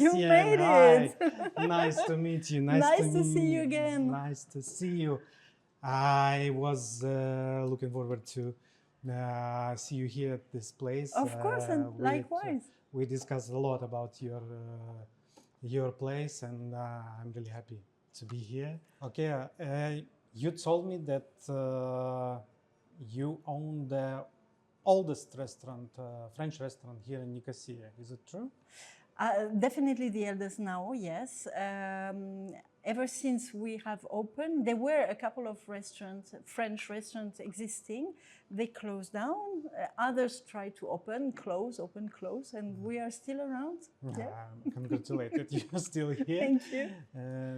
Gatienne. You made Hi. it. Nice to meet you. Nice to see you again. Nice to see you. I was looking forward to see you here at this place. Of course, and likewise. We discussed a lot about your place, and I'm really happy to be here. Okay, you told me that you own the oldest restaurant, French restaurant here in Nicosia. Is it true? Definitely the eldest now, yes. Ever since we have opened, there were a couple of restaurants, French restaurants existing. They closed down. Others tried to close, and we are still around. Yeah. Congratulated, you're still here. Thank you.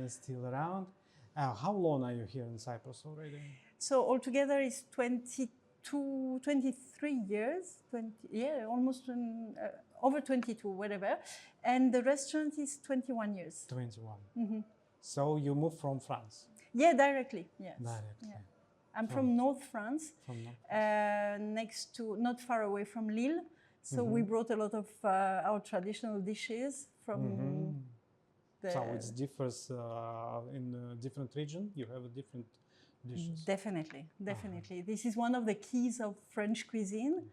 Still around. How long are you here in Cyprus already? So altogether it's 23 years, almost over 22, whatever. And the restaurant is 21 years. 21. Mm-hmm. So you moved from France? Yeah, directly, yes. Directly. Yeah. I'm from North France, not far away from Lille. So we brought a lot of our traditional dishes from So it differs in a different region? You have a different dishes? Definitely. This is one of the keys of French cuisine.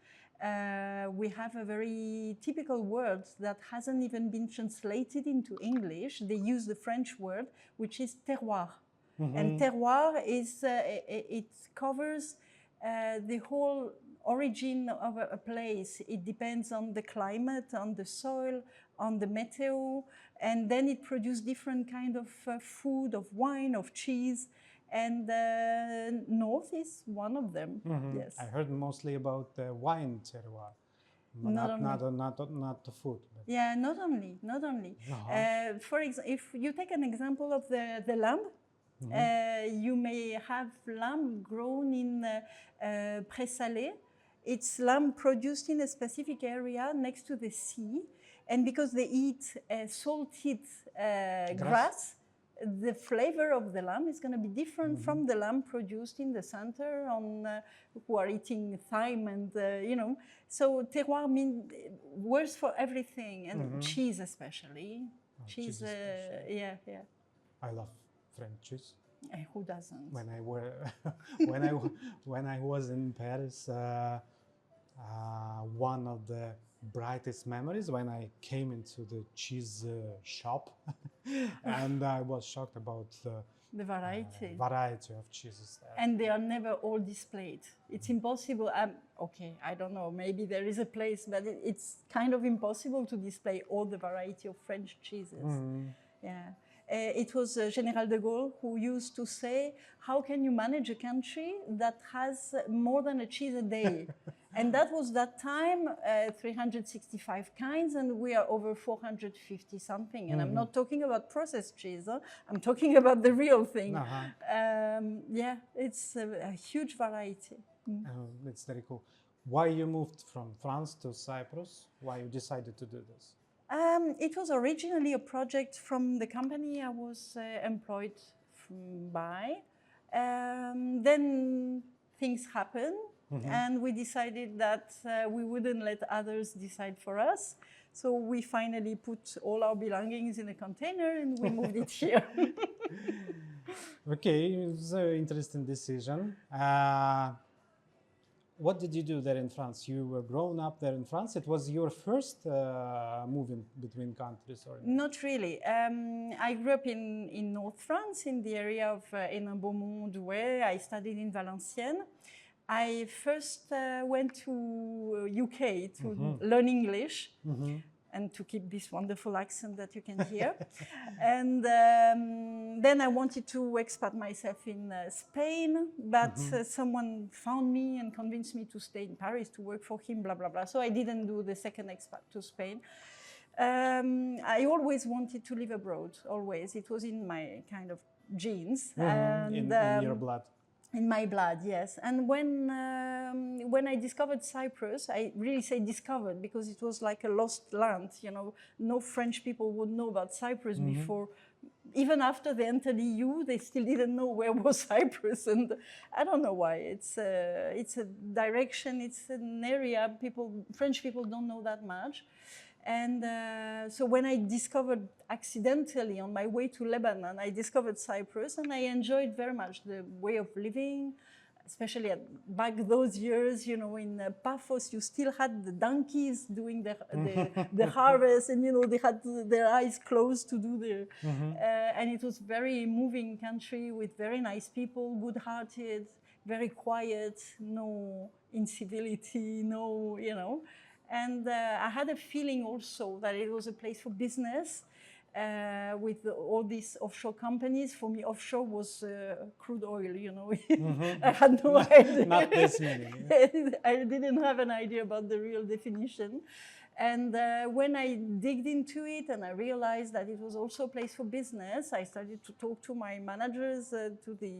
We have a very typical word that hasn't even been translated into English. They use the French word, which is terroir. And terroir is, it covers the whole origin of a place. It depends on the climate, on the soil, on the meteo, and then it produces different kind of food, of wine, of cheese. And North is one of them. Yes. I heard mostly about the wine terroir, not the food. But yeah, not only. For example, if you take an example of the lamb, you may have lamb grown in Pré-Salé. It's lamb produced in a specific area next to the sea, and because they eat salted grass, the flavor of the lamb is going to be different from the lamb produced in the center who are eating thyme and, So terroir works for everything, and cheese especially. Cheese especially. Yeah. I love French cheese. Who doesn't? When I was in Paris, one of the brightest memories when I came into the cheese shop, and I was shocked about the variety of cheeses there. And they are never all displayed. It's impossible. Okay, I don't know. Maybe there is a place, but it's kind of impossible to display all the variety of French cheeses. Yeah. It was General de Gaulle who used to say, how can you manage a country that has more than a cheese a day? And that was that time, 365 kinds, and we are over 450 something. And I'm not talking about processed cheese, I'm talking about the real thing. Yeah, it's a huge variety. It's very cool. Why you moved from France to Cyprus? Why you decided to do this? It was originally a project from the company I was employed by. Then things happened, and we decided that we wouldn't let others decide for us. So we finally put all our belongings in a container and we moved it here. Okay, it was an interesting decision. What did you do there in France? You were grown up there in France. It was your first move in between countries, or not really. I grew up in North France, in the area of Hénin-Beaumont, Douai. I studied in Valenciennes. I first went to UK to learn English. And to keep this wonderful accent that you can hear. And then I wanted to expat myself in Spain, but someone found me and convinced me to stay in Paris to work for him, blah, blah, blah. So I didn't do the second expat to Spain. I always wanted to live abroad, always. It was in my kind of genes. And, in your blood. In my blood, yes. And when I discovered Cyprus, I really say discovered because it was like a lost land. No French people would know about Cyprus before. Even after they entered the EU, they still didn't know where was Cyprus, and I don't know why. It's a direction. It's an area French people don't know that much. And so when I discovered accidentally on my way to Lebanon, I discovered Cyprus, and I enjoyed very much the way of living, especially back those years, you know, in Paphos, you still had the donkeys doing the harvest, and, you know, they had their eyes closed to do the, and it was very moving country with very nice people, good-hearted, very quiet, no incivility, no, you know. And I had a feeling also that it was a place for business with all these offshore companies. For me, offshore was crude oil, you know. I had no idea. Not this many. I didn't have an idea about the real definition. And when I digged into it and I realized that it was also a place for business, I started to talk to my managers, to the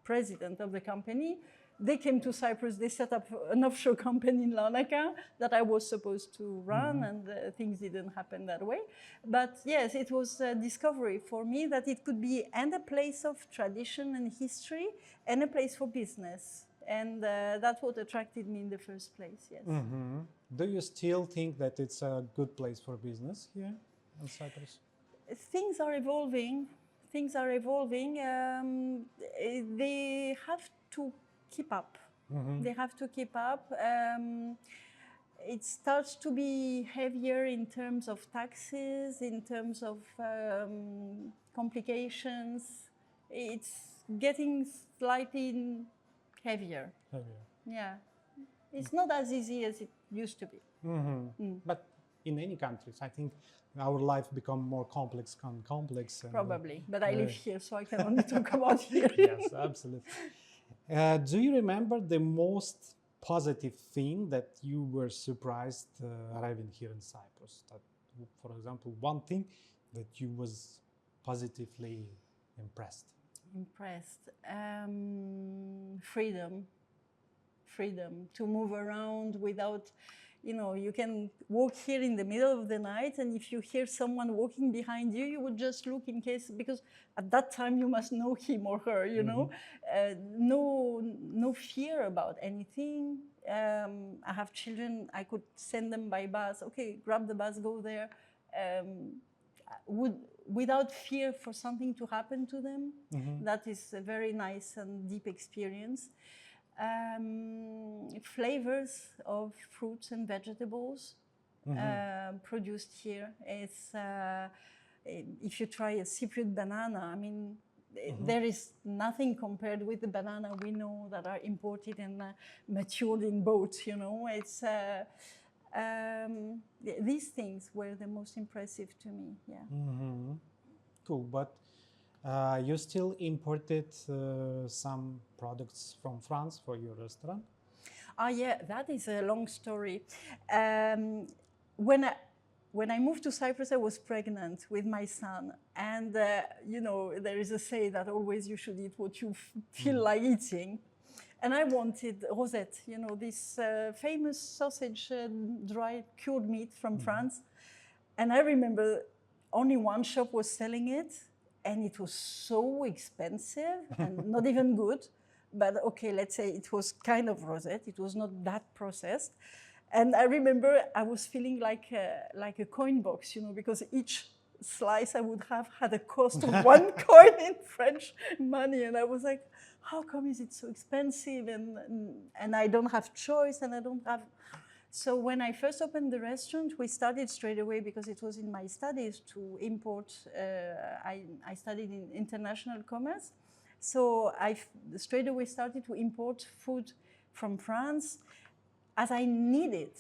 president of the company. They came to Cyprus, they set up an offshore company in Larnaca that I was supposed to run, and things didn't happen that way. But yes, it was a discovery for me that it could be and a place of tradition and history and a place for business. And that's what attracted me in the first place, yes. Do you still think that it's a good place for business here in Cyprus? Things are evolving. Things are evolving. They have to keep up. They have to keep up. It starts to be heavier in terms of taxes, in terms of complications. It's getting slightly heavier. Yeah. It's not as easy as it used to be. But in any countries, I think our life become more complex and complex. And, probably, but I live here, so I can only talk about here. Yes, absolutely. Do you remember the most positive thing that you were surprised arriving here in Cyprus? That, for example, one thing that you was positively impressed. Freedom to move around without, you know, you can walk here in the middle of the night, and if you hear someone walking behind you, you would just look in case, because at that time you must know him or her, you know. No fear about anything. I have children, I could send them by bus. Okay, grab the bus, go there. Without fear for something to happen to them. That is a very nice and deep experience. Flavors of fruits and vegetables produced here. It's, if you try a Cypriot banana, I mean, there is nothing compared with the banana we know that are imported and matured in boats, you know. It's, these things were the most impressive to me, yeah. Cool, but you still imported some products from France for your restaurant? Yeah, that is a long story. When I moved to Cyprus, I was pregnant with my son. And, you know, there is a say that always you should eat what you feel like eating. And I wanted rosette, you know, this famous sausage, dried cured meat from France. And I remember only one shop was selling it. And it was so expensive and not even good. But okay, let's say it was kind of rosette. It was not that processed. And I remember I was feeling like a coin box, you know, because each slice I would have had a cost of 1 coin in French money. And I was like, how come is it so expensive? And I don't have choice, and I don't have... So when I first opened the restaurant, we started straight away, because it was in my studies, to import. I studied in international commerce. So I straight away started to import food from France as I needed.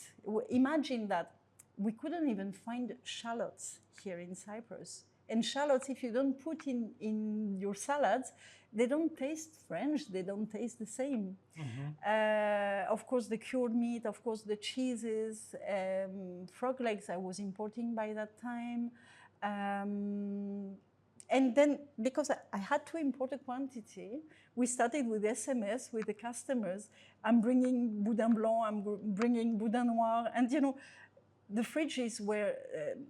Imagine that we couldn't even find shallots here in Cyprus. And shallots, if you don't put in your salads, they don't taste French, they don't taste the same. Of course, the cured meat, of course, the cheeses, frog legs I was importing by that time. And then, because I had to import a quantity, we started with SMS with the customers. I'm bringing Boudin Blanc, I'm bringing Boudin Noir, and you know, the fridges were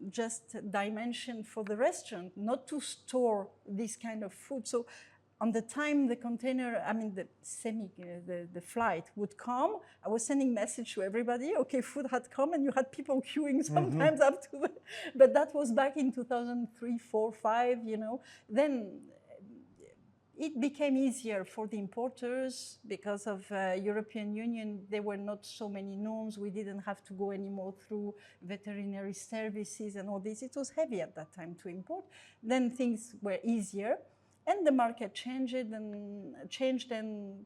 just dimensioned for the restaurant, not to store this kind of food. So on the time the container, I mean the flight would come, I was sending message to everybody. Okay, food had come, and you had people queuing sometimes up to the. But that was back in 2003, 4, 5. You know, then it became easier for the importers because of European Union. There were not so many norms. We didn't have to go anymore through veterinary services and all this. It was heavy at that time to import. Then things were easier. And the market changed, and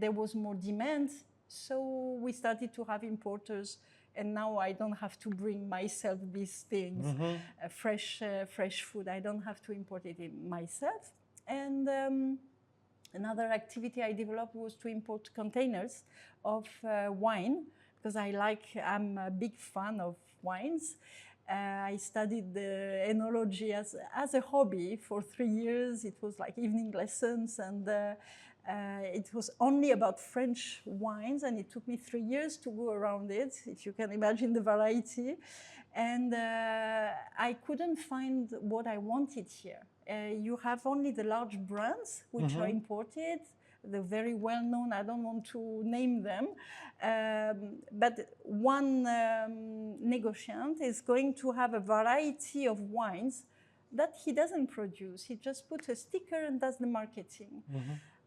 there was more demand. So we started to have importers, and now I don't have to bring myself these things, fresh food. I don't have to import it in myself. And another activity I developed was to import containers of wine, because I'm a big fan of wines. I studied the enology as a hobby for 3 years. It was like evening lessons, and it was only about French wines, and it took me 3 years to go around it, if you can imagine the variety. And I couldn't find what I wanted here. You have only the large brands, which are imported. They're very well known. I don't want to name them. But one negociant is going to have a variety of wines that he doesn't produce. He just puts a sticker and does the marketing.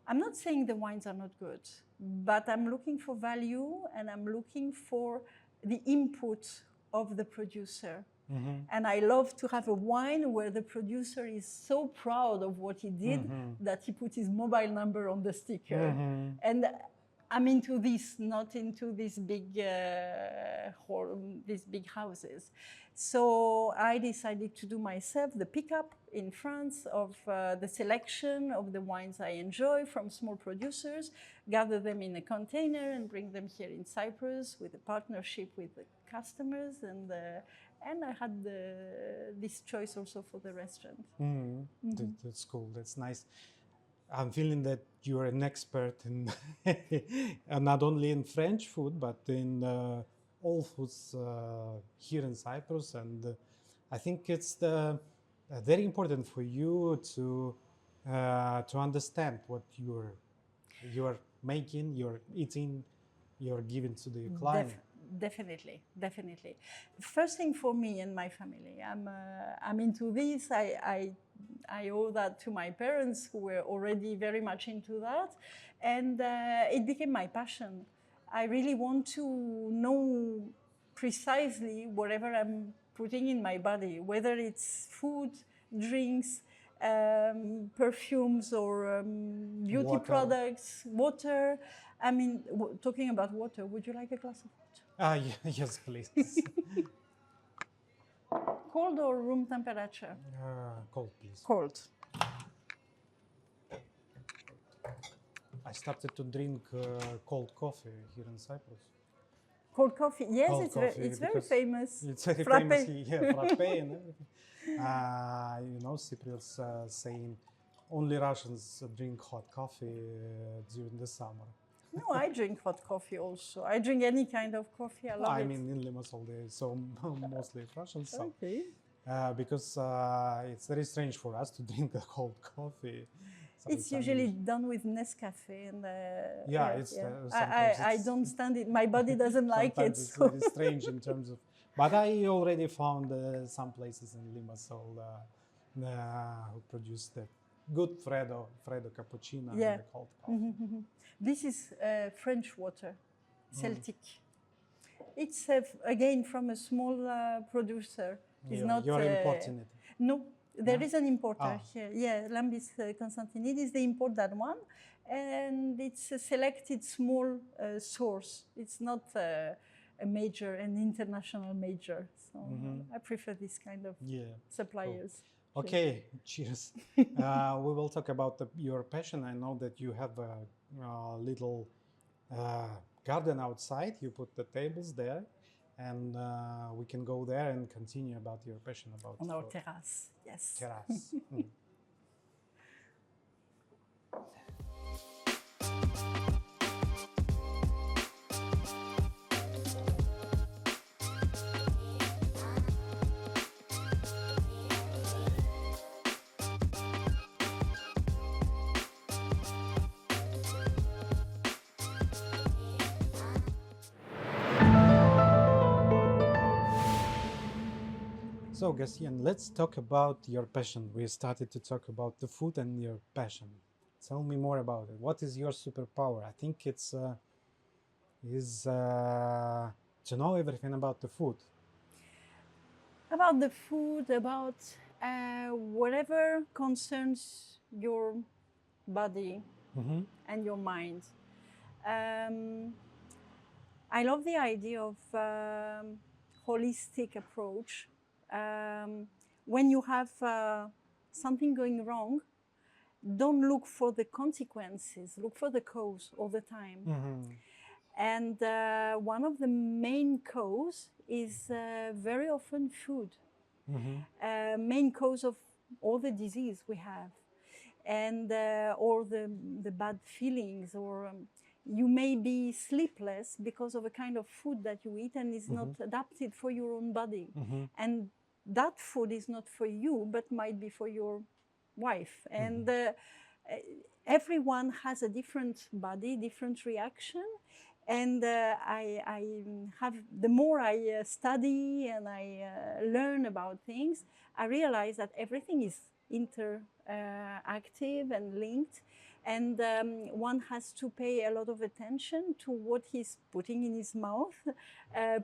I'm not saying the wines are not good, but I'm looking for value, and I'm looking for the input of the producer. And I love to have a wine where the producer is so proud of what he did that he put his mobile number on the sticker. And I'm into this, not into these big houses. So I decided to do myself the pickup in France of the selection of the wines I enjoy from small producers, gather them in a container and bring them here in Cyprus with a partnership with the customers. And I had this choice also for the restaurant. That's cool. That's nice. I'm feeling that you're an expert in not only in French food, but in all foods here in Cyprus. And I think it's very important for you to understand what you're making, you're eating, you're giving to the client. Definitely. First thing for me and my family, I'm into this. I owe that to my parents, who were already very much into that, and it became my passion. I really want to know precisely whatever I'm putting in my body, whether it's food, drinks, perfumes, or beauty products, water. I mean, talking about water, would you like a glass of water? Yes, please. Cold or room temperature? Cold, please. Cold. I started to drink cold coffee here in Cyprus. Cold coffee, yes, Cold it's coffee, very famous. It's very Frappe. famous, yeah, frappe and everything. Cypriots saying only Russians drink hot coffee during the summer. No, I drink hot coffee also. I drink any kind of coffee. I love it. I mean, in Limassol, so mostly Russians. So, Okay. because it's very strange for us to drink a cold coffee. It's usually done with Nescafe, and I it's don't stand it. My body doesn't like it. It's very strange in terms of. But I already found some places in Limassol who produce the good Freddo cappuccino and the cold coffee. This is French water, Celtic. It's again from a small producer. It's not. You're importing it. No, there is an importer here. Yeah, Lambis Constantinidis. They import that one, and it's a selected small source. It's not a major, an international major. So I prefer this kind of suppliers. Cool. Okay, cheers. We will talk about your passion. I know that you have a little garden outside. You put the tables there, and we can go there and continue about your passion about on our terrace. Yes. Terrace. So, Gatienne, let's talk about your passion. We started to talk about the food and your passion. Tell me more about it. What is your superpower? I think it's to know everything about the food. About the food, about whatever concerns your body and your mind. I love the idea of holistic approach. When you have something going wrong, don't look for the consequences, look for the cause all the time. And one of the main cause is very often food, main cause of all the disease we have, and or the bad feelings, or you may be sleepless because of a kind of food that you eat and is not adapted for your own body. And that food is not for you, but might be for your wife. And everyone has a different body, different reaction. And I have, the more I study and I learn about things, I realize that everything is interactive and linked. And one has to pay a lot of attention to what he's putting in his mouth,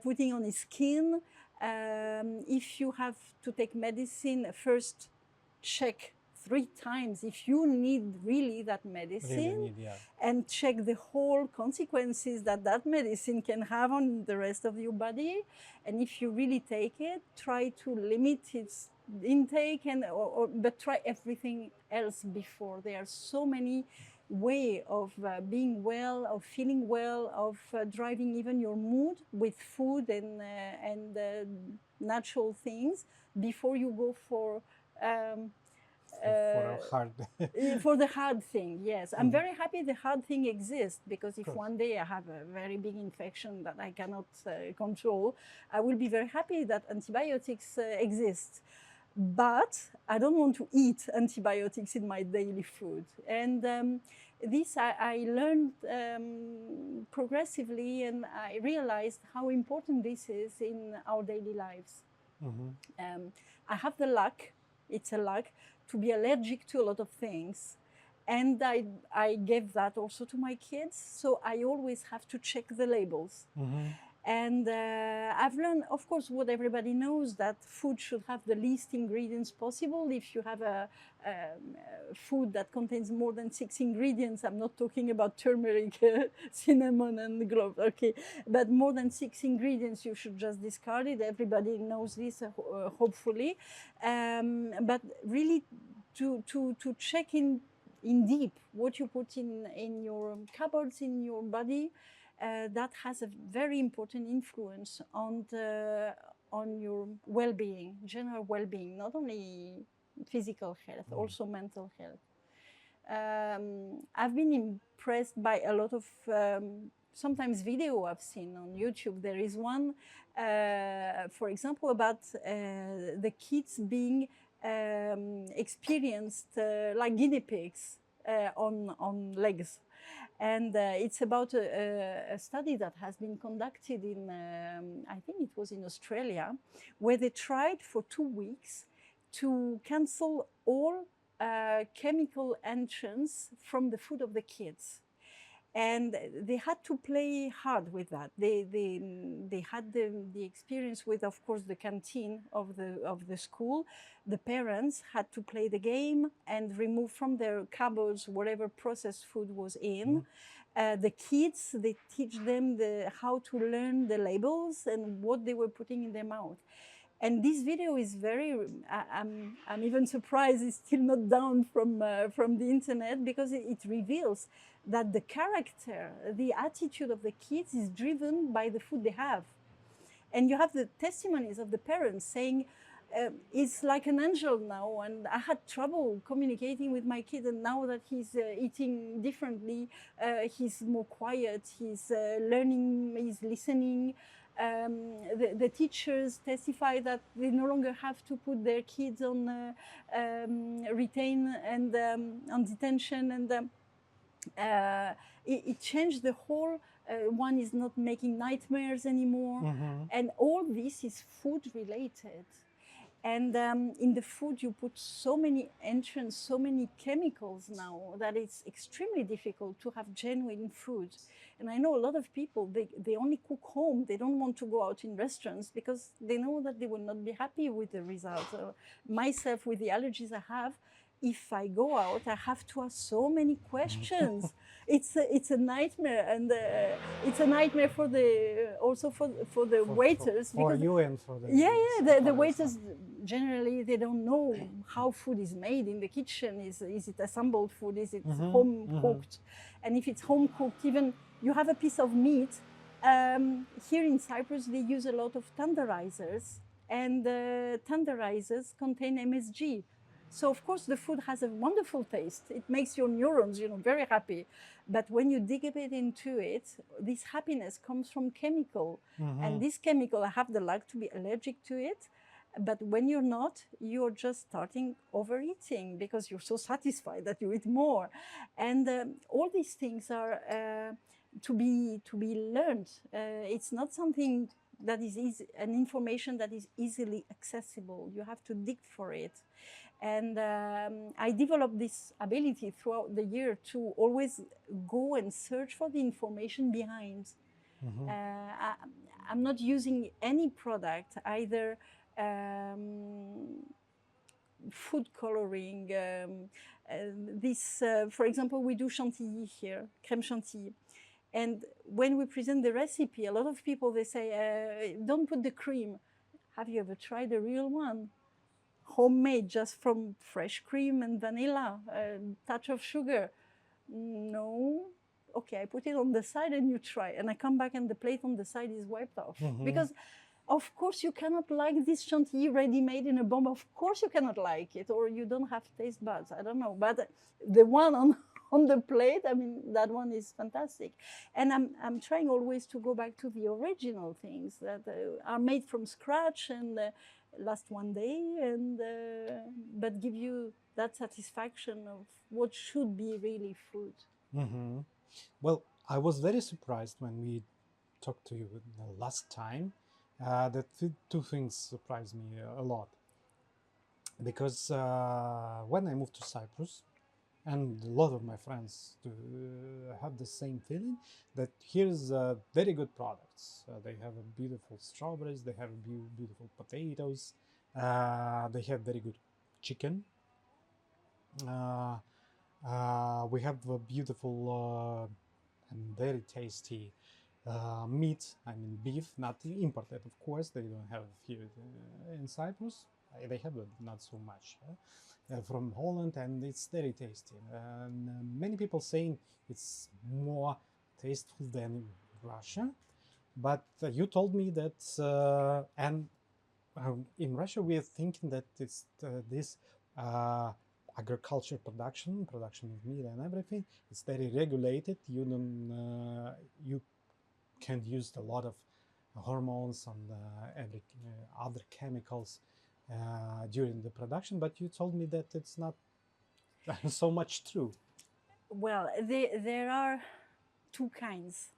putting on his skin. If you have to take medicine, first check 3 times if you need really that medicine, and check the whole consequences that that medicine can have on the rest of your body. And if you really take it, try to limit its intake, and but try everything else before. There are so many ways of being well, of feeling well, of driving even your mood with food and natural things before you go for for a hard for the hard thing. Yes, I'm very happy the hard thing exists, because if one day I have a very big infection that I cannot control, I will be very happy that antibiotics exist. But I don't want to eat antibiotics in my daily food. And this I learned progressively, and I realized how important this is in our daily lives. I have the luck, it's a luck, to be allergic to a lot of things. And I gave that also to my kids. So I always have to check the labels. And I've learned, of course, what everybody knows, that food should have the least ingredients possible. If you have a food that contains more than 6 ingredients, I'm not talking about turmeric, cinnamon, and cloves, okay, but more than 6 ingredients, you should just discard it. Everybody knows this, hopefully. But really, to check in deep what you put in your cupboards, in your body. That has a very important influence on your well-being, general well-being, not only physical health, also mental health. I've been impressed by a lot of sometimes video I've seen on YouTube. There is one, for example, about the kids being experienced like guinea pigs on legs. And it's about a study that has been conducted in, I think it was in Australia, where they tried for 2 weeks to cancel all chemical entrants from the food of the kids. And they had to play hard with that. They had the experience with, of course, the canteen of the school. The parents had to play the game and remove from their cupboards whatever processed food was in. The kids, they teach them how to learn the labels and what they were putting in their mouth. And this video is very, I'm even surprised it's still not down from the internet, because it reveals that the character, the attitude of the kids is driven by the food they have. And you have the testimonies of the parents saying, it's like an angel now, and I had trouble communicating with my kid, and now that he's eating differently, he's more quiet, he's learning, he's listening. The teachers testify that they no longer have to put their kids on retain and on detention, and it changed the whole. One is not making nightmares anymore, and all this is food related. And in the food, you put so many entrants, so many chemicals now that it's extremely difficult to have genuine food. And I know a lot of people, they only cook home. They don't want to go out in restaurants because they know that they will not be happy with the results. Myself, with the allergies I have, if I go out, I have to ask so many questions. It's a nightmare, and it's a nightmare for the also for the waiters for because you and for the the waiters generally they don't know how food is made in the kitchen. Is it assembled food? Is it home cooked? And if it's home cooked, even you have a piece of meat. Here in Cyprus, they use a lot of tenderizers, and tenderizers contain MSG. So of course the food has a wonderful taste. It makes your neurons, very happy. But when you dig a bit into it, this happiness comes from chemical. And this chemical, I have the luck to be allergic to it. But when you're not, you're just starting overeating because you're so satisfied that you eat more. And all these things are to be learned. It's not something that is easy, an information that is easily accessible. You have to dig for it. And I developed this ability throughout the year to always go and search for the information behind. I'm not using any product, either food coloring. For example, we do chantilly here, crème chantilly. And when we present the recipe, a lot of people, they say, don't put the cream. Have you ever tried the real one? Homemade, just from fresh cream and vanilla, a touch of sugar. No. Okay, I put it on the side and you try. And I come back and the plate on the side is wiped off. Because of course you cannot like this chantilly ready-made in a bomb. Of course you cannot like it, or you don't have taste buds. I don't know. But the one on the plate, I mean, that one is fantastic. And I'm trying always to go back to the original things that are made from scratch and last one day, and but give you that satisfaction of what should be really food. Well, I was very surprised when we talked to you the last time. That two things surprised me a lot. Because when I moved to Cyprus, and a lot of my friends have the same feeling, that here's very good products. They have beautiful strawberries, they have beautiful potatoes, they have very good chicken. We have a beautiful and very tasty meat, I mean beef, not imported, of course. They don't have here in Cyprus. They have not so much from Holland, and it's very tasty. And many people saying it's more tasteful than Russia. But you told me that, and in Russia we are thinking that it's this agriculture production of meat and everything. It's very regulated. You don't you can use a lot of hormones and every other chemicals during the production, but you told me that it's not so much true. Well, there are two kinds.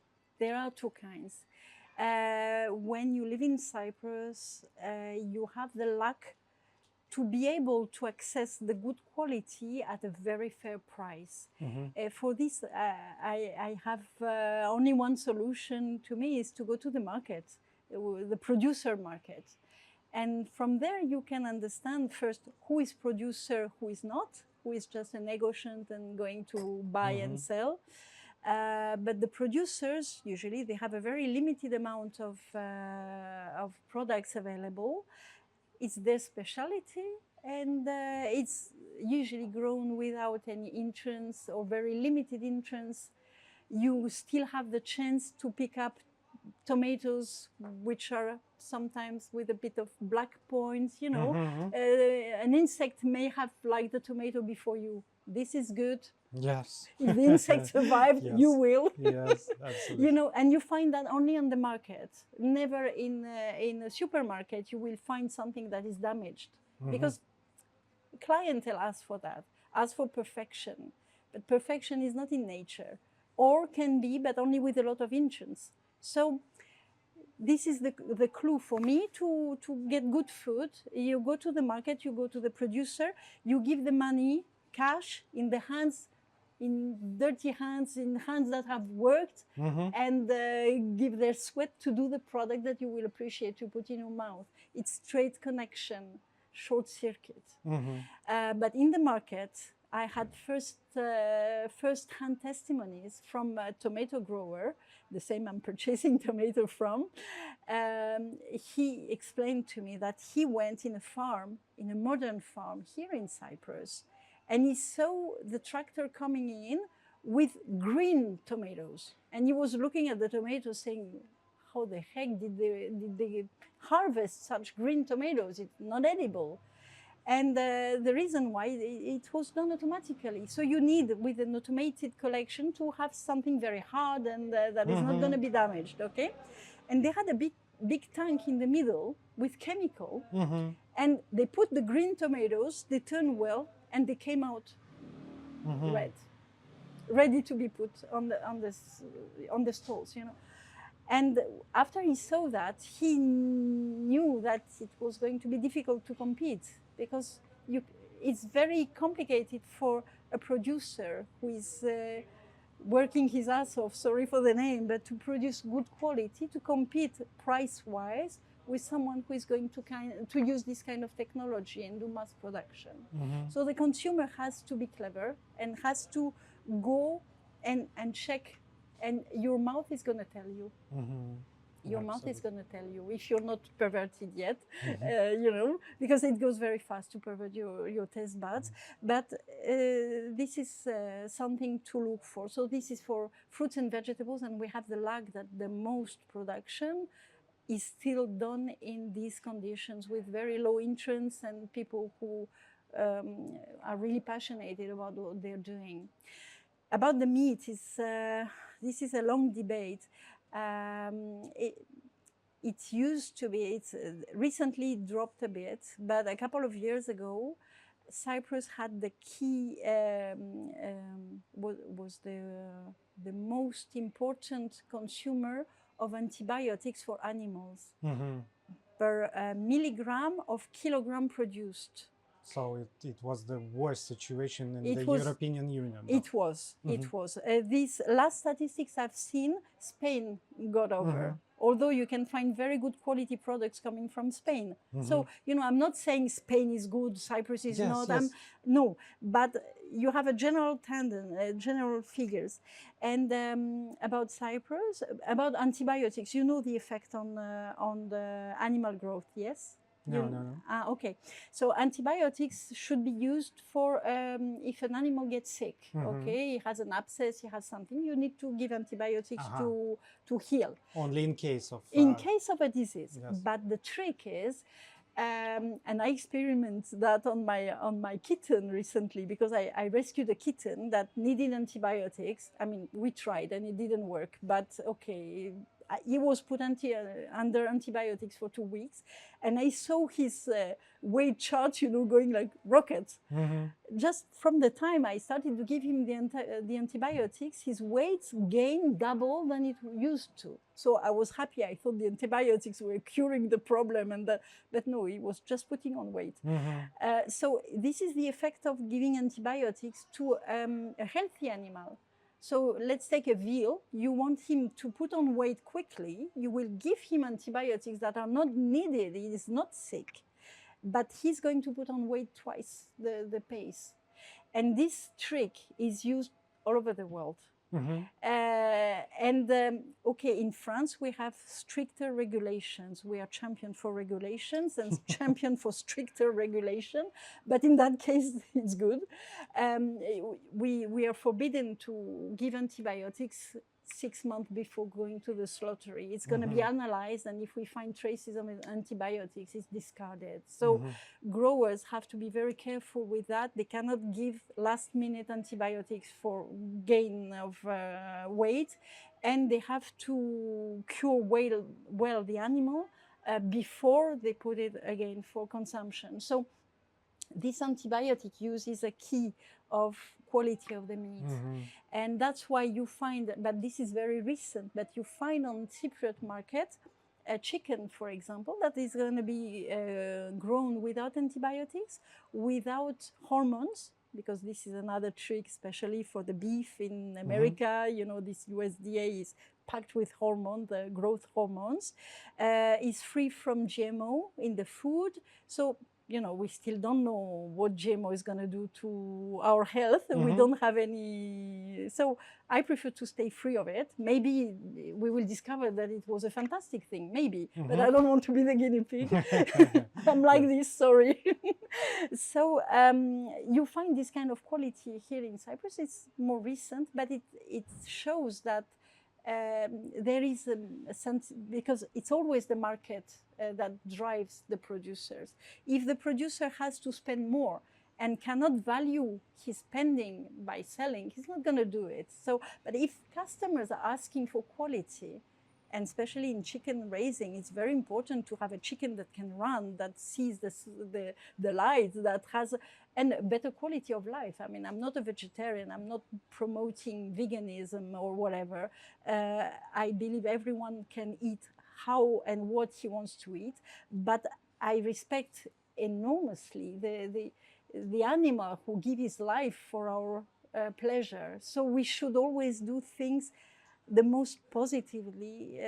When you live in Cyprus, you have the luck to be able to access the good quality at a very fair price. For this, I have only one solution to me is to go to the market, the producer market. And from there, you can understand first who is producer, who is not, who is just a negotiant and going to buy and sell. But the producers, usually, they have a very limited amount of products available. It's their specialty, and it's usually grown without any entrance or very limited entrance. You still have the chance to pick up tomatoes, which are sometimes with a bit of black points, an insect may have liked the tomato before you. This is good. Yes. If the insect survived, yes. You will. Yes, absolutely. And you find that only on the market. Never in a supermarket you will find something that is damaged, because clientele asks for that, asks for perfection. But perfection is not in nature, or can be, but only with a lot of entrance. So this is the clue for me to get good food. You go to the market, you go to the producer, you give the money, cash, in the hands, in dirty hands, in hands that have worked, and give their sweat to do the product that you will appreciate, to put in your mouth. It's trade connection, short circuit. But in the market, I had first-hand testimonies from a tomato grower, the same I'm purchasing tomato from. He explained to me that he went in a farm, in a modern farm here in Cyprus, and he saw the tractor coming in with green tomatoes. And he was looking at the tomatoes saying, how the heck did they harvest such green tomatoes? It's not edible. And the reason why, it was done automatically. So you need, with an automated collection, to have something very hard and that is not going to be damaged, okay? And they had a big tank in the middle with chemical, and they put the green tomatoes, they turned well, and they came out red, ready to be put on the stalls, you know. And after he saw that, he knew that it was going to be difficult to compete, because it's very complicated for a producer who is working his ass off, sorry for the name, but to produce good quality, to compete price-wise with someone who is going to use this kind of technology and do mass production. So the consumer has to be clever and has to go and check, and your mouth is going to tell you. Your mouth is going to tell you if you're not perverted yet, you know, because it goes very fast to pervert your taste buds. But this is something to look for. So this is for fruits and vegetables, and we have the luck that the most production is still done in these conditions with very low entrance and people who are really passionate about what they're doing. About the meat, this is a long debate. It used to be, it's recently dropped a bit, but a couple of years ago, Cyprus had the key, was the most important consumer of antibiotics for animals per milligram of kilogram produced. So it was the worst situation in the European Union. It was. These last statistics I've seen, Spain got over. Although you can find very good quality products coming from Spain. So, you know, I'm not saying Spain is good, Cyprus is not. Yes. No, but you have a general general figures. And about Cyprus, about antibiotics, you know the effect on the animal growth, yes? No. Okay. So antibiotics should be used for if an animal gets sick. Okay, he has an abscess, he has something. You need to give antibiotics to heal. Only in case of A disease. Yes. But the trick is, and I experimented that on my kitten recently, because I rescued a kitten that needed antibiotics. I mean, we tried and it didn't work. But okay. He was put under antibiotics for 2 weeks, and I saw his weight chart, you know, going like rockets. Just from the time I started to give him the antibiotics, his weight gained double than it used to. So I was happy. I thought the antibiotics were curing the problem, but no, he was just putting on weight. So this is the effect of giving antibiotics to a healthy animal. So let's take a veal. You want him to put on weight quickly. You will give him antibiotics that are not needed. He is not sick, but he's going to put on weight twice the pace. And this trick is used all over the world. Okay, in France, we have stricter regulations. We are champion for regulations and champion for stricter regulation. But in that case, it's good. We are forbidden to give antibiotics 6 months before going to the slaughtery. It's going to be analyzed, and if we find traces of antibiotics, it's discarded. So growers have to be very careful with that. They cannot give last-minute antibiotics for gain of weight, and they have to cure well the animal before they put it again for consumption. So this antibiotic use is a key of quality of the meat. And that's why you find, but this is very recent, but you find on Cypriot market a chicken, for example, that is going to be grown without antibiotics, without hormones, because this is another trick, especially for the beef in America. You know, this USDA is packed with hormones, the growth hormones, is free from GMO in the food. So, you know, we still don't know what GMO is going to do to our health. We don't have any. So I prefer to stay free of it. Maybe we will discover that it was a fantastic thing, maybe, but I don't want to be the guinea pig. I'm like this, sorry. So you find this kind of quality here in Cyprus. It's more recent, but it shows that there is a sense, because it's always the market that drives the producers. If the producer has to spend more and cannot value his spending by selling, he's not going to do it. So, but if customers are asking for quality, and especially in chicken raising, it's very important to have a chicken that can run, that sees the light, that has and better quality of life. I mean, I'm not a vegetarian. I'm not promoting veganism or whatever. I believe everyone can eat how and what he wants to eat, but I respect enormously the animal who gives his life for our pleasure. So we should always do things the most positively.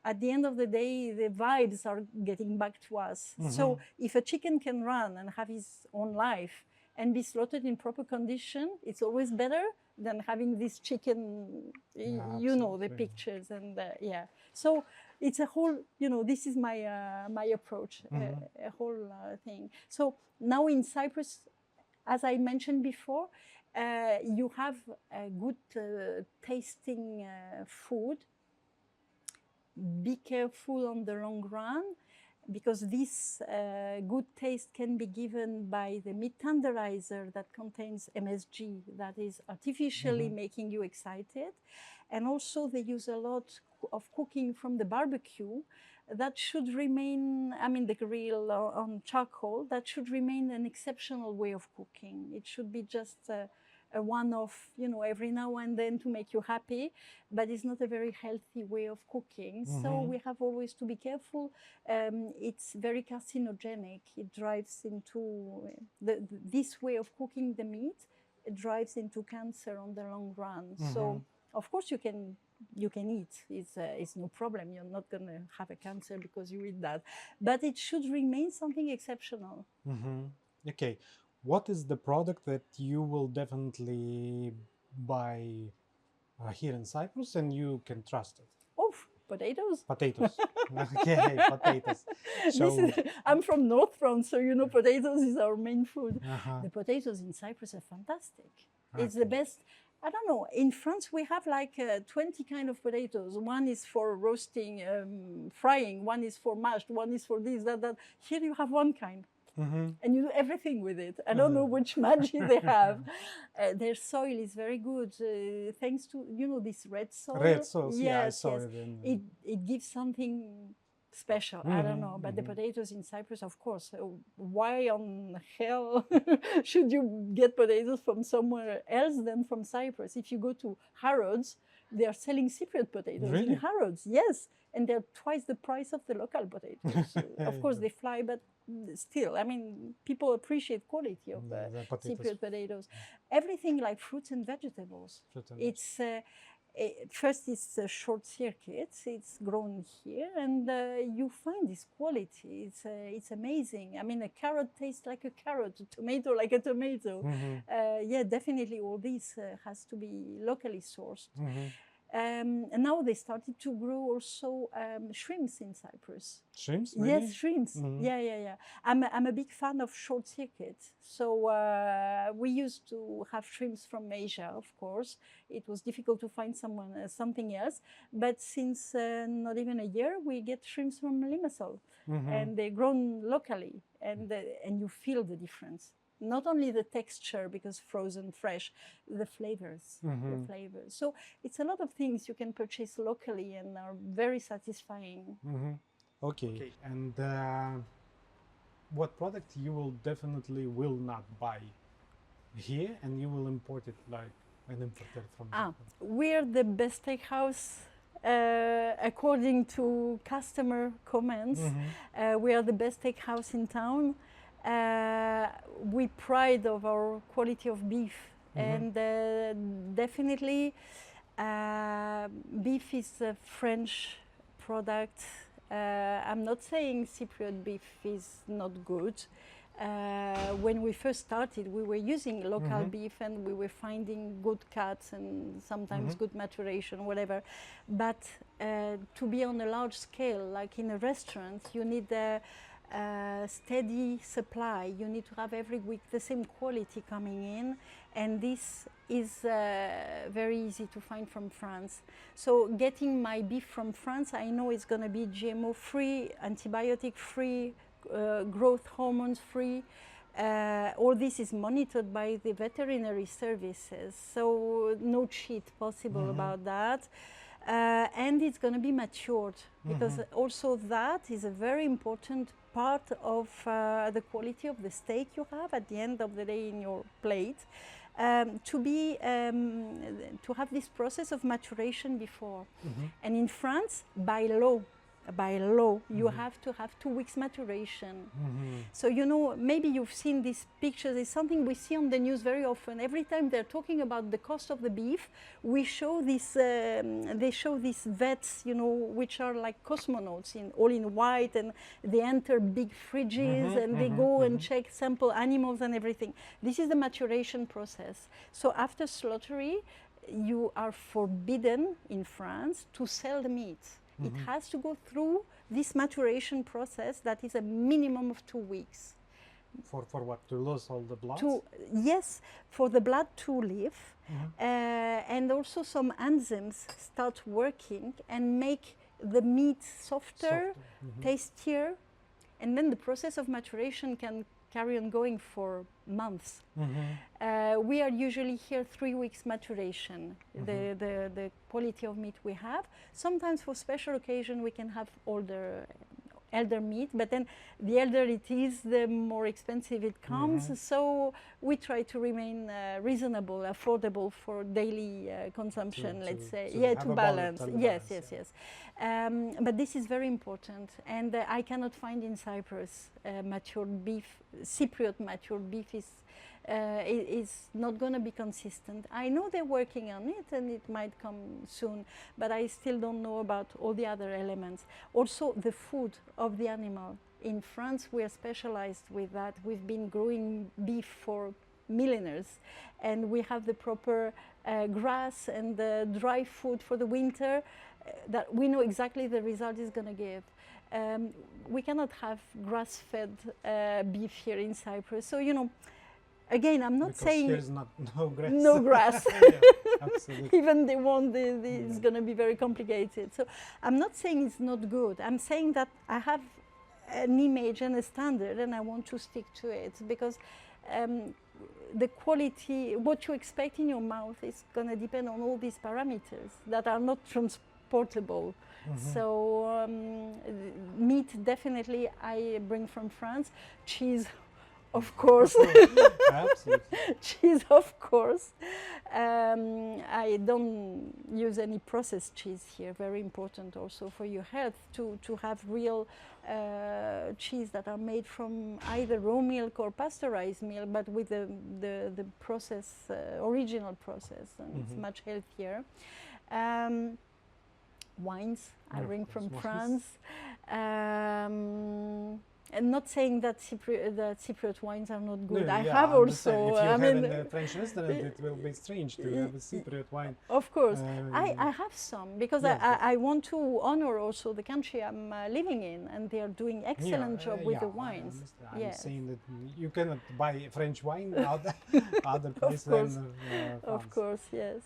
At the end of the day, the vibes are getting back to us. So if a chicken can run and have his own life and be slaughtered in proper condition, it's always better than having this chicken, you know, the pictures and yeah. So it's a whole, you know, this is my my approach, a whole thing. So now in Cyprus, as I mentioned before, you have a good tasting food. Be careful on the long run, because this good taste can be given by the meat tenderizer that contains MSG, that is artificially making you excited. And also they use a lot of cooking from the barbecue that should remain, I mean the grill on charcoal, that should remain an exceptional way of cooking. It should be just a one-off, you know, every now and then to make you happy, but it's not a very healthy way of cooking. So we have always to be careful. It's very carcinogenic. It drives into, this way of cooking the meat, it drives into cancer on the long run. So of course you can eat, it's no problem. You're not going to have a cancer because you eat that, but it should remain something exceptional. Okay. What is the product that you will definitely buy here in Cyprus and you can trust it? Oh, potatoes. Potatoes. Okay, potatoes. So I'm from North France, so you know potatoes is our main food. The potatoes in Cyprus are fantastic. It's the best. I don't know. In France, we have like 20 kind of potatoes. One is for roasting, frying. One is for mashed. One is for this, that. Here you have one kind. And you do everything with it. I don't know which magic they have. Their soil is very good, thanks to, you know, this red soil. Red sauce, yes, yeah, I saw yes. it. It gives something special. I don't know, but the potatoes in Cyprus, of course. Why on hell should you get potatoes from somewhere else than from Cyprus? If you go to Harrods, they are selling Cypriot potatoes in Harrods. Yes, and they're twice the price of the local potatoes. Of course, they fly, but still, I mean, people appreciate quality of Cypriot potatoes. Everything like fruits and vegetables. It's first, it's a short circuit. It's grown here, and you find this quality. It's amazing. I mean, a carrot tastes like a carrot, a tomato like a tomato. Yeah, definitely, all this has to be locally sourced. And now they started to grow also shrimps in Cyprus. Shrimps? Really? Yes, shrimps. Yeah. I'm a big fan of short circuit. So we used to have shrimps from Asia, of course. It was difficult to find something else. But since not even a year, we get shrimps from Limassol. And they're grown locally. And you feel the difference. Not only the texture, because frozen fresh, the flavors, So it's a lot of things you can purchase locally and are very satisfying. Okay. And what product you will definitely will not buy here and you will import it like an importer from? We're the best steakhouse according to customer comments, we are the best steakhouse in town. We pride of our quality of beef, and definitely beef is a French product. I'm not saying Cypriot beef is not good. When we first started, we were using local beef and we were finding good cuts and sometimes good maturation, whatever. But to be on a large scale, like in a restaurant, you need a steady supply. You need to have every week the same quality coming in, and this is very easy to find from France. So getting my beef from France, I know it's going to be GMO free, antibiotic free, growth hormones free. All this is monitored by the veterinary services, so no cheat possible about that. And it's going to be matured, because also that is a very important part of the quality of the steak you have at the end of the day in your plate. To have this process of maturation before. And in France, by law, you have to have 2 weeks maturation. So, you know, maybe you've seen these pictures. It's something we see on the news very often. Every time they're talking about the cost of the beef, we show this, they show these vets, you know, which are like cosmonauts, all in white, and they enter big fridges and they go and check sample animals and everything. This is the maturation process. So after slaughtering, you are forbidden in France to sell the meat. It has to go through this maturation process that is a minimum of 2 weeks. For what? To lose all the blood? Yes, for the blood to live. And also some enzymes start working and make the meat softer, tastier. And then the process of maturation can carry on going for months. We are usually here 3 weeks maturation, the quality of meat we have. Sometimes for special occasion we can have elder meat, but then the elder it is, the more expensive it comes. So we try to remain reasonable, affordable for daily consumption, let's say. To balance. Yes. But this is very important, and I cannot find in Cyprus matured beef. Cypriot matured beef is not going to be consistent. I know they're working on it and it might come soon, but I still don't know about all the other elements. Also the food of the animal. In France we are specialized with that. We've been growing beef for millennials, and we have the proper grass and the dry food for the winter that we know exactly the result is going to give. We cannot have grass-fed beef here in Cyprus. So, you know, again, I'm not saying there's no grass. No grass. Absolutely. Even they want, it's going to be very complicated. So I'm not saying it's not good. I'm saying that I have an image and a standard, and I want to stick to it, because the quality, what you expect in your mouth, is going to depend on all these parameters that are not transportable. So meat, definitely, I bring from France. Cheese, of course. Absolutely. Cheese, of course. I don't use any processed cheese here. Very important also for your health to have real cheese that are made from either raw milk or pasteurized milk, but with the process, original process, and it's much healthier. Wines I bring from France. And not saying that Cypriot wines are not good. I have also. If you have in a French restaurant, it will be strange to have a Cypriot wine. Of course, I have some, because I want to honor also the country I'm living in, and they are doing excellent job with the wines. I'm saying that you cannot buy French wine other places than France. Of course, yes.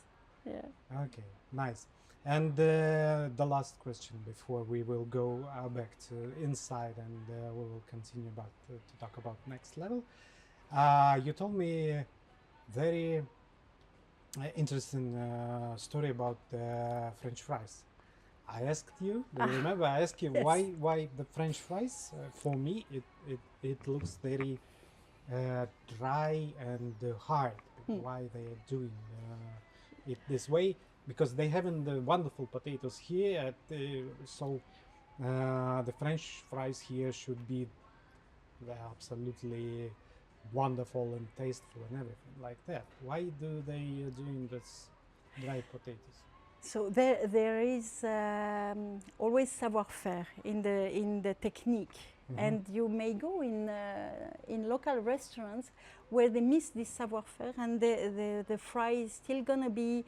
Okay, nice. And the last question before we will go back to inside, and we will continue to talk about Next Level. You told me a very interesting story about French fries. I asked you, do you remember? I asked you why the French fries. For me, it looks very dry and hard. Why they are doing it this way? because they having the wonderful potatoes here, so the French fries here should be absolutely wonderful and tasteful and everything like that. Why do they doing this dry potatoes? So there is always savoir-faire in the technique, and you may go in local restaurants where they miss this savoir-faire, and the fry is still gonna be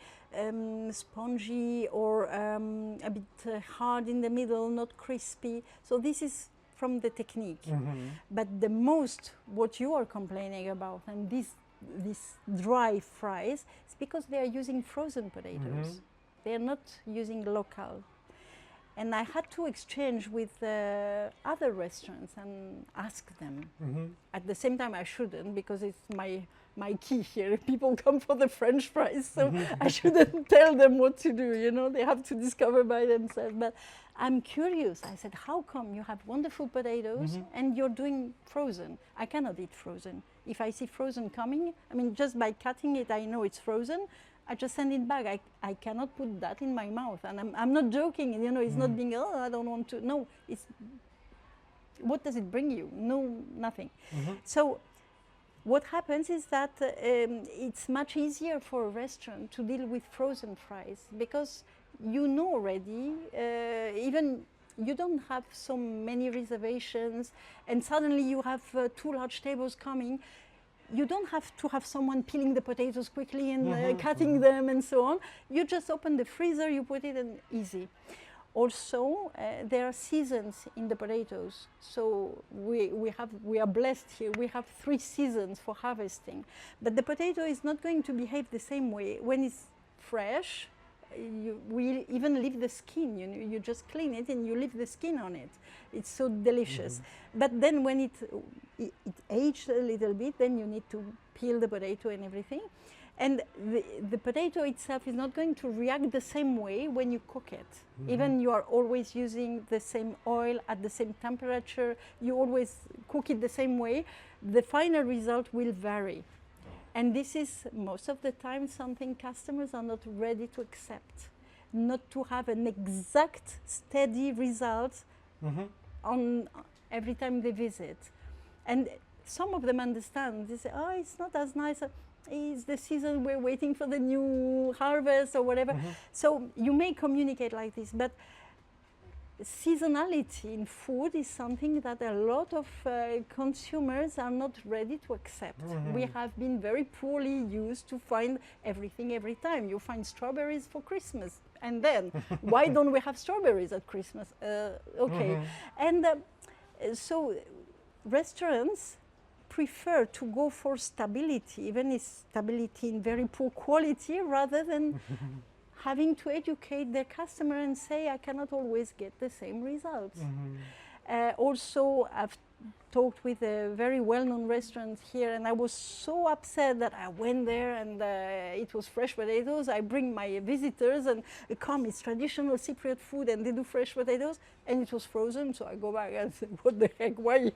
spongy or a bit hard in the middle, not crispy. So this is from the technique. But the most what you are complaining about, and these dry fries, is because they are using frozen potatoes. They are not using local. And I had to exchange with other restaurants and ask them. At the same time, I shouldn't, because it's my key here. People come for the French fries, so I shouldn't tell them what to do, you know, they have to discover by themselves. But I'm curious. I said, how come you have wonderful potatoes and you're doing frozen? I cannot eat frozen. If I see frozen coming, I mean, just by cutting it, I know it's frozen. I just send it back. I cannot put that in my mouth. And I'm not joking, you know, it's not being, oh, I don't want to. No, it's, what does it bring you? No, nothing. So what happens is that it's much easier for a restaurant to deal with frozen fries, because you know already, even you don't have so many reservations, and suddenly you have 2 large tables coming. You don't have to have someone peeling the potatoes quickly and cutting them and so on. You just open the freezer, you put it in, easy. Also, there are seasons in the potatoes. So we are blessed here. We have 3 seasons for harvesting. But the potato is not going to behave the same way. When it's fresh, we even leave the skin, you know, you just clean it and you leave the skin on it. It's so delicious. But then when it aged a little bit, then you need to peel the potato and everything. And the potato itself is not going to react the same way when you cook it. Even you are always using the same oil at the same temperature, you always cook it the same way, the final result will vary. And this is most of the time something customers are not ready to accept. Not to have an exact, steady result on every time they visit. And some of them understand. They say, oh, it's not as nice. It's the season, we're waiting for the new harvest or whatever. So you may communicate like this, but seasonality in food is something that a lot of consumers are not ready to accept. We have been very poorly used to find everything every time. You find strawberries for Christmas, and then why don't we have strawberries at Christmas? Okay. And so restaurants prefer to go for stability, even if stability in very poor quality, rather than having to educate their customer and say, I cannot always get the same results. Also, I've talked with a very well-known restaurant here, and I was so upset that I went there and it was fresh potatoes. I bring my visitors and come, it's traditional Cypriot food and they do fresh potatoes, and it was frozen. So I go back and say, what the heck, why?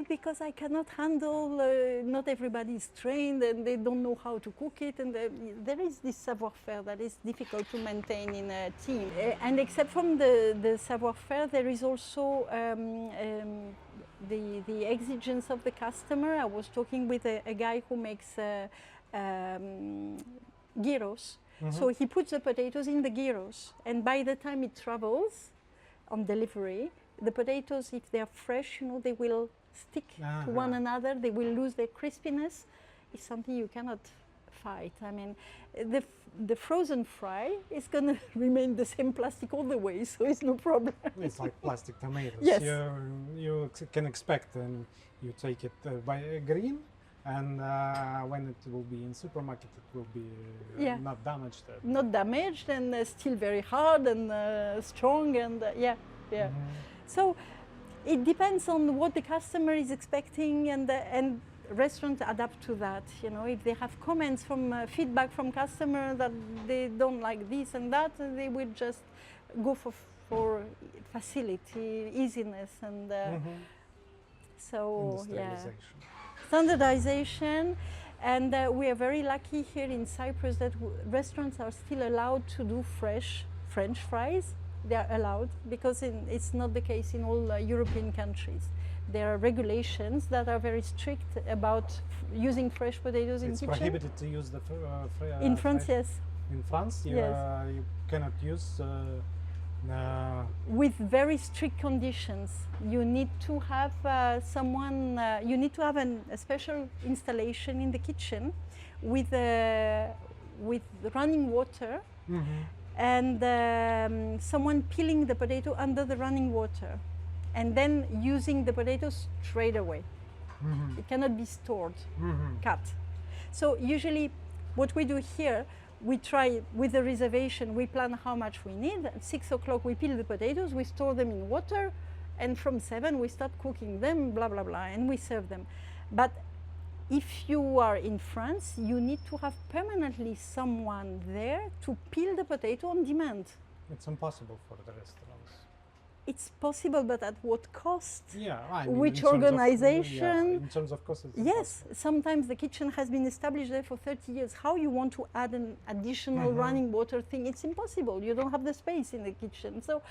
Because I cannot handle, not everybody is trained and they don't know how to cook it, and there is this savoir-faire that is difficult to maintain in a team. And except from the savoir-faire, there is also the exigence of the customer. I was talking with a guy who makes gyros. So he puts the potatoes in the gyros, and by the time it travels on delivery, the potatoes, if they are fresh, you know, they will stick to one another, they will lose their crispiness. It's something you cannot fight. I mean, the frozen fry is going to remain the same plastic all the way, so it's no problem. It's like plastic tomatoes. Yes. You can expect, and you take it by green, and when it will be in supermarket, it will be not damaged. Not damaged, and still very hard and strong, and So it depends on what the customer is expecting, and restaurants adapt to that. You know, if they have comments from feedback from customers that they don't like this and that, they will just go for facility, easiness, and so Standardization. standardization. And we are very lucky here in Cyprus that restaurants are still allowed to do fresh French fries. They are allowed because it's not the case in all European countries. There are regulations that are very strict about using fresh potatoes in kitchen. It's prohibited to use the in France, fresh. yes. In France, you, Yes. You cannot use. With very strict conditions. You need to have you need to have a special installation in the kitchen with running water and someone peeling the potato under the running water and then using the potatoes straight away. It cannot be stored, cut. So usually what we do here, we try with the reservation, we plan how much we need. At 6 o'clock we peel the potatoes, we store them in water, and from 7 we start cooking them, blah, blah, blah, and we serve them. But if you are in France, you need to have permanently someone there to peel the potato on demand. It's impossible for the restaurants. It's possible, but at what cost? Yeah, I mean, Which in terms of- organization? yeah, in terms of cost, it's Yes, sometimes the kitchen has been established there for 30 years. How you want to add an additional running water thing? It's impossible. You don't have the space in the kitchen. So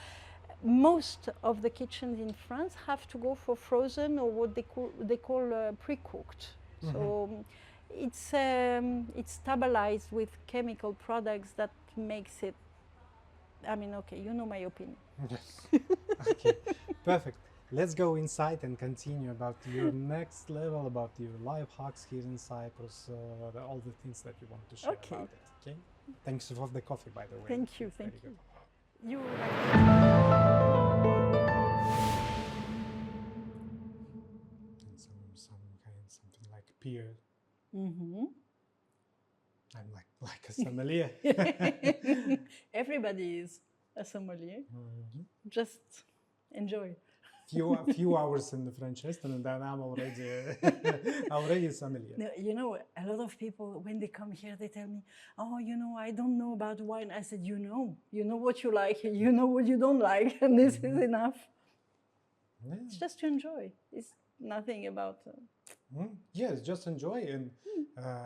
most of the kitchens in France have to go for frozen or what they call pre-cooked. So it's stabilized with chemical products that makes it, I mean, okay, you know my opinion. Yes. Okay, perfect. Let's go inside and continue about your next level, about your life hacks here in Cyprus, all the things that you want to share Okay. about it. Okay. Thanks for the coffee, by the way. Thank you, It's thank very you. good. You And something like pear. I'm like a sommelier. Everybody is a sommelier. Just enjoy. Few hours in the French restaurant, and I'm already a sommelier. No, you know, a lot of people when they come here, they tell me, "Oh, you know, I don't know about wine." I said, "You know what you like, you know what you don't like, and this is enough. Yeah. It's just to enjoy. It's nothing about." Yes, just enjoy, and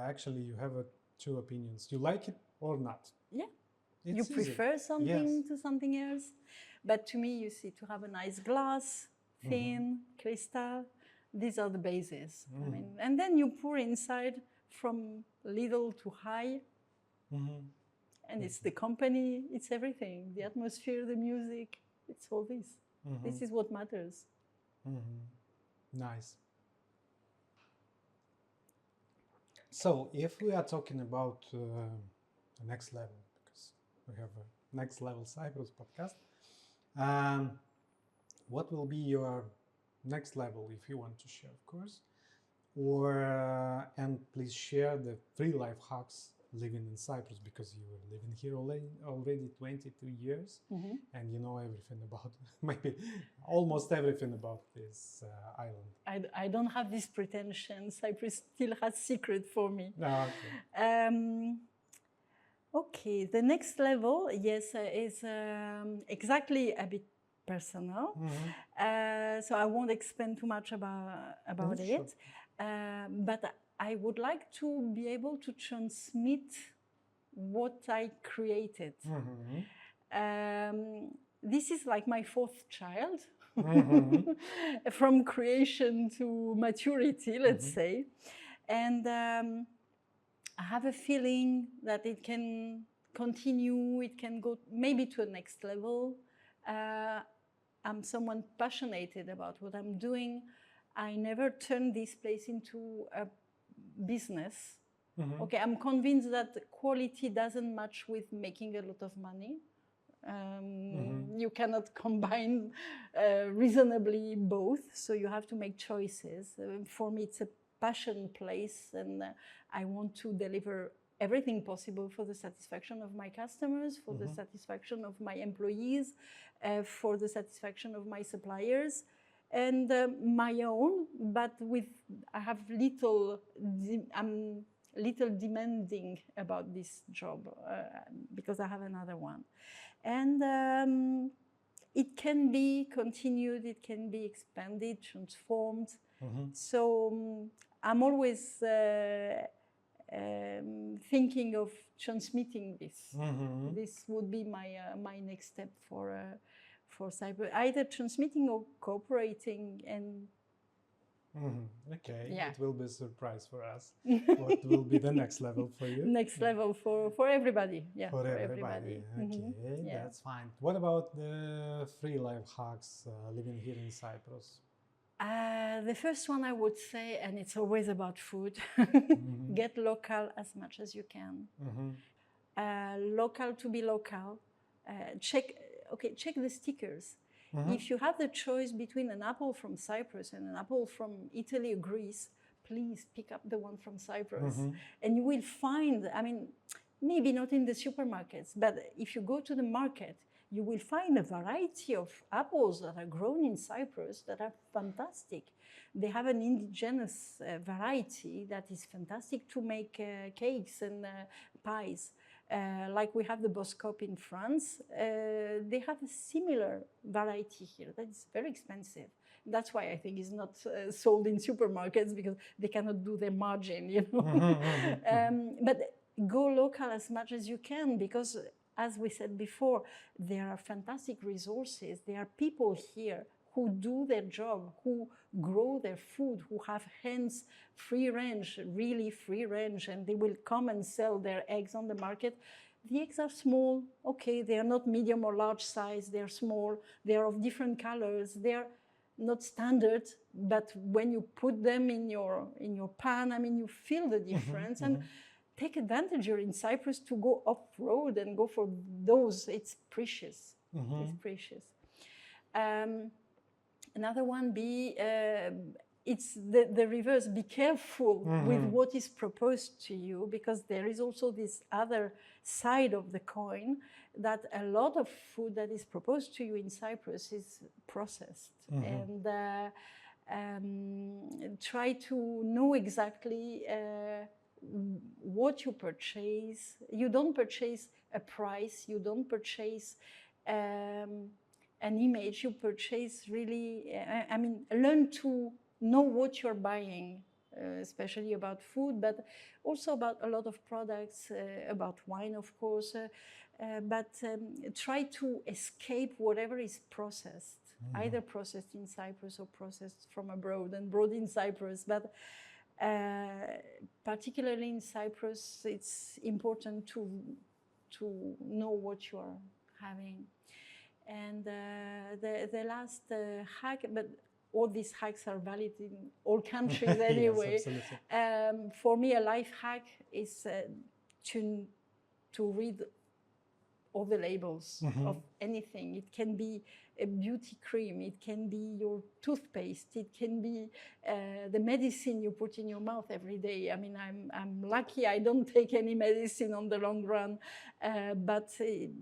actually, you have two opinions: you like it or not. Yeah. It's You easy. prefer something Yes. to something else. But to me, you see, to have a nice glass, thin, crystal, these are the bases. I mean, and then you pour inside from little to high, and it's the company, it's everything, the atmosphere, the music, it's all this. This is what matters. Nice. So, if we are talking about the next level, because we have a Next Level Cyprus podcast, what will be your next level if you want to share, of course? Or and please share the 3 life hacks living in Cyprus, because you are living here already 22 years, and you know everything about, maybe almost everything about this island. I don't have this pretension. Cyprus still has secret for me. Okay. Okay, the next level, yes, is exactly a bit personal. So I won't explain too much about Sure. it. But I would like to be able to transmit what I created. This is like my 4th child, from creation to maturity, let's say. And I have a feeling that it can continue, it can go maybe to a next level. I'm someone passionate about what I'm doing. I never turned this place into a business. Okay, I'm convinced that quality doesn't match with making a lot of money. You cannot combine reasonably both, so you have to make choices. For me, it's a passion place, and I want to deliver everything possible for the satisfaction of my customers, for the satisfaction of my employees, for the satisfaction of my suppliers, and my own. But I have I'm little demanding about this job because I have another one, and it can be continued, it can be expanded, transformed. So I'm always thinking of transmitting this. This would be my next step for Cyprus, either transmitting or cooperating. And Okay, yeah. it will be a surprise for us. What will be the next level for you? Next level for everybody. Yeah, For everybody. Okay, Yeah. that's fine. What about the free life hacks living here in Cyprus? The first one I would say, and it's always about food, get local as much as you can. Local to be local. Check the stickers. If you have the choice between an apple from Cyprus and an apple from Italy or Greece, please pick up the one from Cyprus. And you will find, I mean, maybe not in the supermarkets, but if you go to the market, you will find a variety of apples that are grown in Cyprus that are fantastic. They have an indigenous variety that is fantastic to make cakes and pies. Like we have the Boscop in France, they have a similar variety here that is very expensive. That's why I think it's not sold in supermarkets, because they cannot do their margin, you know. But go local as much as you can, because as we said before, there are fantastic resources. There are people here who do their job, who grow their food, who have hens free range, really free range, and they will come and sell their eggs on the market. The eggs are small, okay, they are not medium or large size, they are small, they are of different colors, they are not standard, but when you put them in your pan, I mean, you feel the difference. And take advantage, you're in Cyprus, to go off-road and go for those. It's precious. It's precious. Another one it's the reverse. Be careful with what is proposed to you, because there is also this other side of the coin, that a lot of food that is proposed to you in Cyprus is processed. And try to know exactly what you purchase. You don't purchase a price, you don't purchase an image, you purchase really, I mean, learn to know what you're buying, especially about food, but also about a lot of products, about wine, of course, but try to escape whatever is processed, either processed in Cyprus or processed from abroad and brought in Cyprus. But particularly in Cyprus, it's important to know what you are having. And the last hack, but all these hacks are valid in all countries anyway. Yes, absolutely. For me, a life hack is to read all the labels of anything. It can be a beauty cream, it can be your toothpaste, it can be the medicine you put in your mouth every day. I mean, I'm lucky I don't take any medicine on the long run, but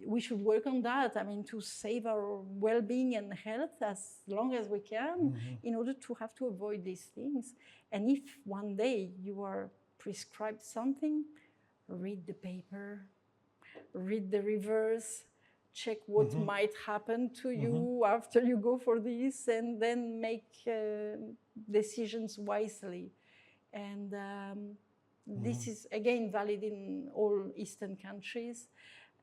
we should work on that. I mean, to save our well-being and health as long as we can, in order to have to avoid these things. And if one day you are prescribed something, read the paper, read the reverse, check what might happen to you after you go for this, and then make decisions wisely. And this is, again, valid in all Eastern countries.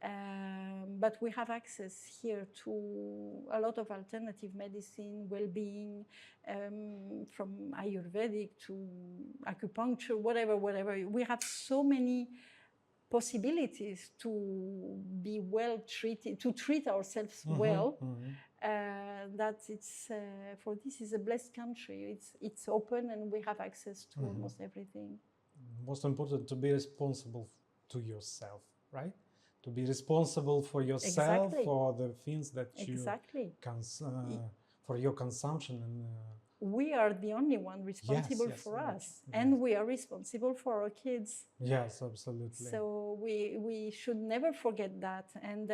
But we have access here to a lot of alternative medicine, well-being, from Ayurvedic to acupuncture, whatever. We have so many possibilities to be well treated, to treat ourselves well, that it's for this is a blessed country. It's open and we have access to almost everything. Most important, to be responsible to yourself, right? To be responsible for yourself, for the things that you for your consumption, and we are the only one responsible for us, and we are responsible for our kids. Yes, absolutely. So we should never forget that, and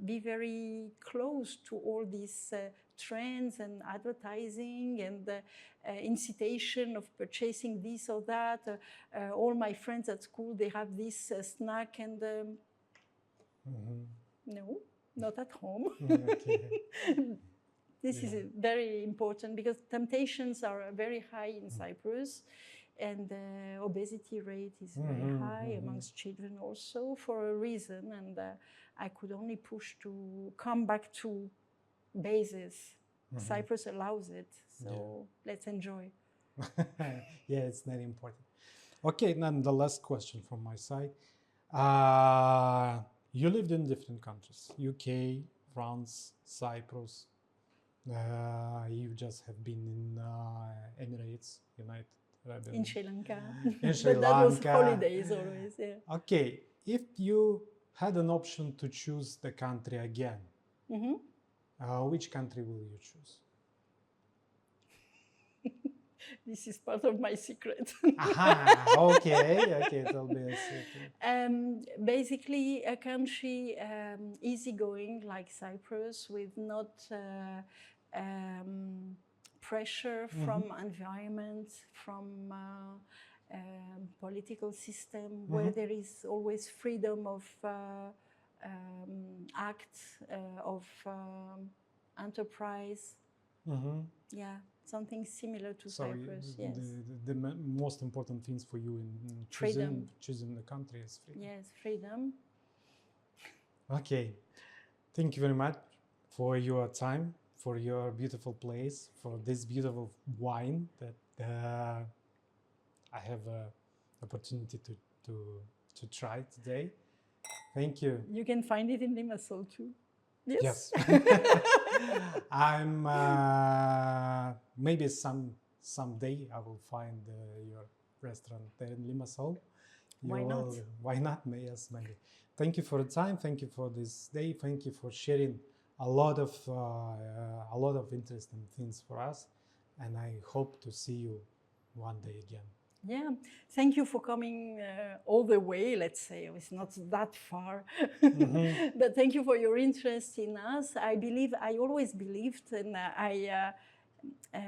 be very close to all these trends and advertising and incitation of purchasing this or that. All my friends at school, they have this snack, and no, not at home. This is very important, because temptations are very high in Cyprus, And the obesity rate is very high amongst children also for a reason. And I could only push to come back to basis. Cyprus allows it, so let's enjoy. Yeah, it's very important. Okay, then the last question from my side. You lived in different countries, UK, France, Cyprus. You just have been in Emirates, United Arab In Sri Lanka. In Sri But that was Lanka. holidays always, yeah. Okay, if you had an option to choose the country again, which country will you choose? This is part of my secret. Aha, okay, it'll be a secret. Basically, a country easygoing like Cyprus with not pressure from environment, from political system, where there is always freedom of act, of enterprise. Yeah, something similar to Cyprus. Yes. The most important things for you in choosing the country is freedom. Yes, freedom. Okay, thank you very much for your time, for your beautiful place, for this beautiful wine that I have an opportunity to try today. Thank you. You can find it in Limassol too. Yes. I'm maybe someday I will find your restaurant there in Limassol. Why not? Why not? Yes, maybe. Thank you for the time. Thank you for this day. Thank you for sharing a lot of interesting things for us, and I hope to see you one day again. Yeah, thank you for coming all the way, let's say. It's not that far. But thank you for your interest in us. I always believed, and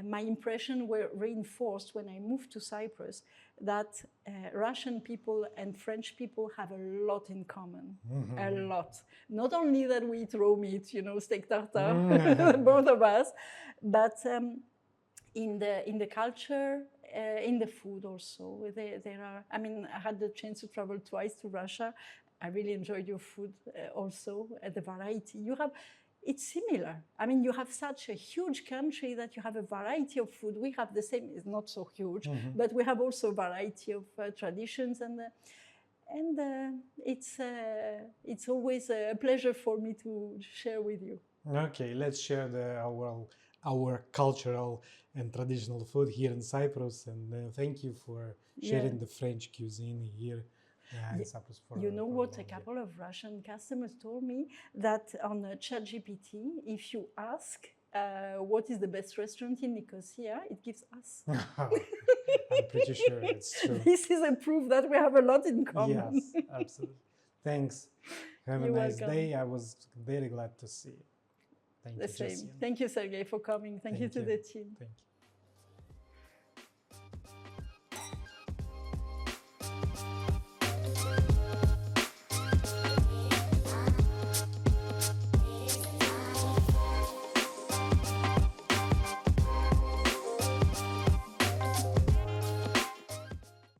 my impression were reinforced when I moved to Cyprus, that Russian people and French people have a lot in common, a lot. Not only that we eat raw meat, steak tartare, both of us, but in the culture, in the food also. There are, I had the chance to travel twice to Russia. I really enjoyed your food also, the variety. It's similar. You have such a huge country that you have a variety of food. We have the same, it's not so huge, but we have also a variety of traditions, and it's always a pleasure for me to share with you. Okay, let's share our cultural and traditional food here in Cyprus, and thank you for sharing the French cuisine here in Cyprus. You know what? A couple of Russian customers told me that on ChatGPT, if you ask what is the best restaurant in Nicosia, it gives us. I'm pretty sure it's true. This is a proof that we have a lot in common. Yes, absolutely. Thanks. Have a nice day. I was very glad to see you. Thank you, The same. Jessie. Thank you, Sergey, for coming. Thank you to the team. Thank you.